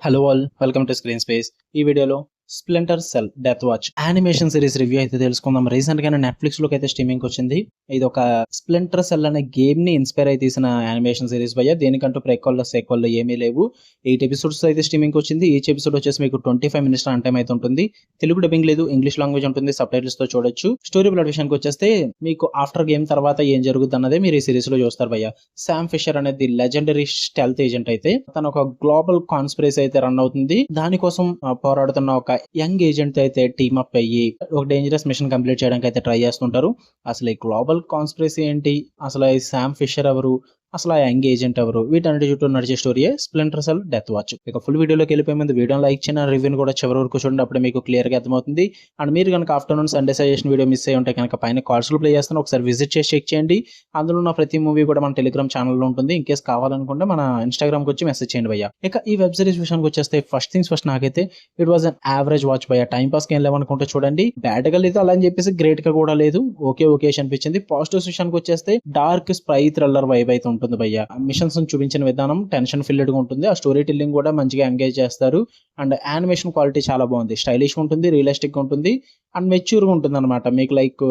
Hello all, welcome to screen space. ఈ వీడియోలో splinter cell death watch animation series review అయితే తెలుసుకుందాం. Recent గానే నెట్ఫ్లిక్స్ లోకి అయితే స్ట్రీమింగ్ వచ్చింది. ఇది ఒక స్ప్లింటర్ సెల్ అనే గేమ్ ని ఇన్స్పైర్ అయి తీసిన యానిమేషన్ సిరీస్ భయ్య. దేనికంటూ ప్రెక్వల్ సెక్వల్ ఏమీ లేవు. 8 ఎపిసోడ్స్ అయితే స్ట్రీమింగ్ వచ్చింది. ఈచ్ ఎపిసోడ్ వచ్చేసి మీకు 25 మినిట్స్ రన్ టైం అయితే ఉంటుంది. తెలుగు డబ్బింగ్ లేదు, ఇంగ్లీష్ లాంగ్వేజ్ ఉంటుంది, సబ్ టైటిల్స్ తో చూడొచ్చు. స్టోరీ ప్లాట్ విషయానికి వచ్చేస్తే మీకు ఆఫ్టర్ గేమ్ తర్వాత ఏం జరుగుతుంది అన్నదే మీరు ఈ సిరీస్ లో చూస్తారు భయ్య. శామ్ ఫిషర్ అనేది లెజెండరీ స్టెల్త్ ఏజెంట్ అయితే తను ఒక గ్లోబల్ కాన్స్పిరసీ అయితే రన్ అవుతుంది. దానికోసం పోరాడుతున్న ఒక యంగ్ ఏజెంట్ అయితే టీమ్ అప్ అయ్యి ఒక డేంజరస్ మిషన్ కంప్లీట్ చేయడానికి అయితే ట్రై చేస్తుంటారు. అసలు ఈ గ్లోబల్ కాన్స్పిరసీ ఏంటి, అసలు ఈ శామ్ ఫిషర్ ఎవరు, అసలు ఆ యంగ్ ఏజెంట్ ఎవరు, వీటన్నిటి చుట్టూ నడిచే స్టోరీయే స్ప్లింటర్ సెల్ డెత్ వాచ్. ఇక ఫుల్ వీడియోలోకి వెళ్ళిపోయే ముందు వీడియోని లైక్ చేయండి, రివ్యూని కూడా చివరి వరకు చూడండి, అప్పుడు మీకు క్లియర్ గా అర్థమవుతుంది. అండ్ మీరు కనుక afternoon Sunday suggestion video miss అయ్యి ఉంటే కనుక పైన కార్డ్స్ లో ప్లే చేస్తాను, ఒకసారి విజిట్ చేసి చెక్ చేయండి. అందులో ఉన్న ప్రతి మూవీ కూడా మన టెలిగ్రామ్ ఛానల్లో ఉంటుంది. ఇన్ కేసు కావాలనుకుంటే మన ఇన్స్టాగ్రామ్ కి వచ్చి మెసేజ్ చేయండి భయ్య. ఇక ఈ వెబ్ సిరీస్ విషయానికి వచ్చేస్తే ఫస్ట్ థింగ్స్ ఫస్ట్, నాకైతే it was an average watch భయ్య. టైం పాస్ కి ఏం లేవనుకుంటే చూడండి. బ్యాడ్ గా లేదు అలా అని చెప్పేసి గ్రేట్ గా కూడా లేదు, ఓకే ఓకే అనిపించింది. పాజిటివ్స్ విషయానికి వచ్చేస్తే డార్క్ స్పై థ్రిల్లర్ వైబ్ అయితే ఉంటుంది భయ్య. మిషన్స్ చూపించిన విధానం టెన్షన్ ఫిల్డ్ గా ఉంటుంది. ఆ స్టోరీ టెల్లింగ్ కూడా మంచిగా ఎంగేజ్ చేస్తారు. అండ్ యానిమేషన్ క్వాలిటీ చాలా బాగుంది, స్టైలిష్ గా ఉంటుంది, రియలిస్టిక్ గా ఉంటుంది, అండ్ మెచ్యూర్ గా ఉంటుంది అనమాట. మీకు లైక్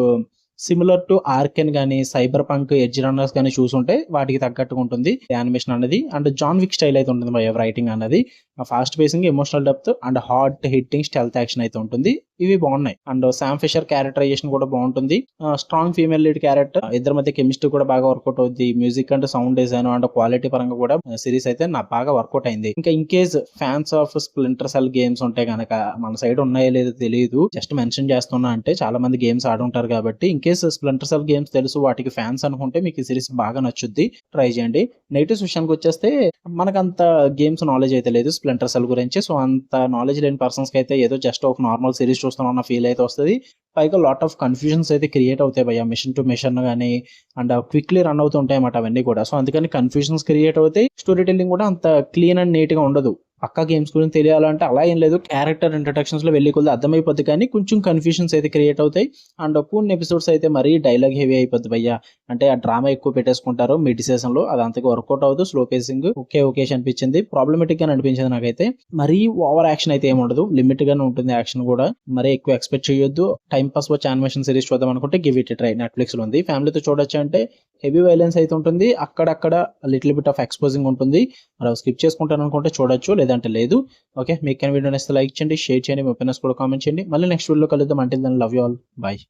సిమిలర్ టు ఆర్కెన్ గానీ, సైబర్ పంక్, ఎడ్జ్ రన్నర్స్ కానీ చూసుంటే వాటికి తగ్గట్టుగా ఉంటుంది యానిమేషన్ అనేది. అండ్ జాన్ విక్ స్టైల్ అయితే ఉంటుంది భయ్య. రైటింగ్ అనేది fast facing, emotional depth and heart hitting stealth action అయితే ఉంటుంది. ఇవి బాగున్నాయి. అండ్ శామ్ ఫిషర్ క్యారెక్టరైజేషన్ కూడా బాగుంటుంది. స్ట్రాంగ్ ఫీమేల్ లీడ్ క్యారెక్టర్, ఇద్దరి మధ్య కెమిస్ట్రీ కూడా బాగా వర్కౌట్ అవుతుంది. Music and sound design and quality పరంగా కూడా సిరీస్ అయితే నాకు బాగా వర్కౌట్ అయింది. ఇంకా in case fans of splinter cell games ఉంటే కనుక, మన సైడ్ ఉన్నాయో లేదో తెలియదు, జస్ట్ మెన్షన్ చేస్తున్నా, అంటే చాలా మంది గేమ్స్ ఆడుంటారు కాబట్టి in case splinter cell games తెలుసు, వాటికి ఫ్యాన్స్ అనుకుంటే మీకు ఈ సిరీస్ బాగా నచ్చుద్ది, ట్రై చేయండి. నెగిటివ్స్ విషయానికి వచ్చేస్తే మనకంత గేమ్స్ నాలెడ్జ్ అయితే లేదు స్ప్లింటర్ సెల్ గురించి. సో అంత నాలెడ్జ్ లేని పర్సన్స్ కి అయితే ఏదో జస్ట్ ఒక నార్మల్ సిరీస్ చూస్తున్న ఫీల్ అయితే వస్తుంది. పైగా లాట్ ఆఫ్ కన్ఫ్యూజన్స్ అయితే క్రియేట్ అవుతాయి భయ్య, మిషన్ టు మిషన్ గానీ, అండ్ క్విక్లీ రన్ అవుతూ ఉంటాయి అన్నమాట అవన్నీ కూడా. సో అందుకని కన్ఫ్యూజన్స్ క్రియేట్ అవుతాయి. స్టోరీ టెల్లింగ్ కూడా అంత క్లీన్ అండ్ నీట్ గా ఉండదు. పక్కా గేమ్స్ గురించి తెలియాలంటే అలా ఏం లేదు, క్యారెక్టర్ ఇంట్రడక్షన్స్ లో వెళ్ళి కొద్ది అర్థమైపోద్ది, కానీ కొంచెం కన్ఫ్యూజన్స్ అయితే క్రియేట్ అవుతాయి. అండ్ కొన్ని ఎపిసోడ్స్ అయితే మరీ డైలాగ్ హెవీ అయిపోద్ది భయ్య. అంటే ఆ డ్రామా ఎక్కువ పెట్టేసుకుంటారు మిడ్ సీజన్ లో, అది అంతగా వర్కౌట్ అవ్వదు. స్లో పేసింగ్ ఓకే ఓకే అనిపించింది, ప్రాబ్లమేటిక్ గా అనిపించింది నాకైతే. మరీ ఓవర్ యాక్షన్ అయితే ఏమి ఉండదు, లిమిట్ గానే ఉంటుంది యాక్షన్ కూడా. మరీ ఎక్కువ ఎక్స్పెక్ట్ చేయొద్దు. టైం పాస్ వచ్చి యానిమేషన్ సిరీస్ చూద్దాం అనుకుంటే గివ్ ఇట్ ట్రై. నెట్ఫ్లిక్స్ లో ఉంది, ఫ్యామిలీతో చూడొచ్చు. అంటే హెవీ వైలెన్స్ అయితే ఉంటుంది, అక్కడక్కడ లిటిల్ బిట్ ఆఫ్ ఎక్స్పోజింగ్ ఉంటుంది. మరి స్కిప్ చేసుకుంటాను అనుకుంటే చూడొచ్చు, లేదంటే లేదు. ఓకే, మీకు వీడియో నచ్చితే లైక్ చేయండి, షేర్ చేయండి, మీ ఒపీనియన్స్ కూడా కామెంట్ చేయండి. మళ్ళీ నెక్స్ట్ వీడియోలో కలుద్దాం. అంటే దాన్ని లవ్ యూ ఆల్, బాయ్.